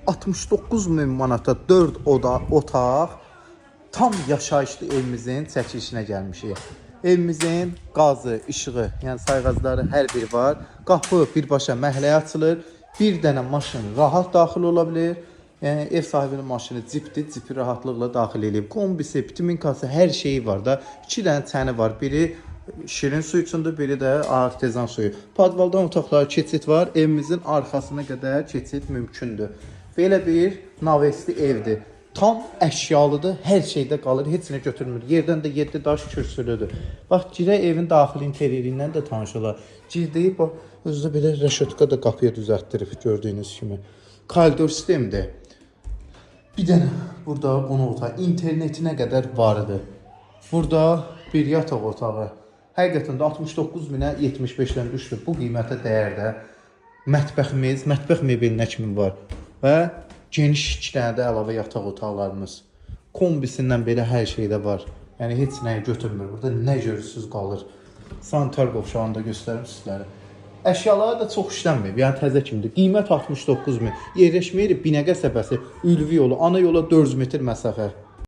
69 min manata 4 otaq tam yaşayışlı evimizin çəkilişinə gəlmişik. Evimizin qazı, işığı, yəni sayğacları hər biri var. Qapı birbaşa məhəlləyə açılır. Bir dənə maşın rahat daxil ola bilir. Yəni ev sahibinin maşını cipdir, cipi rahatlıqla daxil edib. Kombisi, bituminkası, hər şeyi var da. 2 dənə çəni var. Biri şirin su üçündür, biri də artezan suyu. Podvaldan otaqları keçid var. Evimizin arxasına qədər keçid mümkündür. Belə bir navesli evdir. Tam əşyalıdır, hər şeydə qalır, heç nə götürmür. Yerdən də 7 daş kürsülüdür. Bax, girək evin daxili interiorindən də tanış olar. Girdik, bax, özdə belə rəşötka da qapıya düzəltdirib, gördüyünüz kimi. Koridor sistemidir. Bir dənə burada qonaq otağı, internetinə qədər vardı. Burada bir yataq otağı. Həqiqətən də 69 minə 75-dən düşdü. Bu qiymətə dəyərdə. Mətbəximiz, mətbəx mebelinə kimi var. Və geniş 2 dənə də əlavə yataq otaqlarımız. Kombisindən belə hər şeydə var. Yəni heç nəyi götürmür. Burada nə görürsüz qalır. Sanitar qovşağını da göstərim sizlərə. Əşyaları da çox işlənməyib. Yəni təzə kimdir. Qiymət 69 min. Yerləşmə yeri Binə qəsəbəsi, Ülvi yolu, ana yola 400 metr məsafə.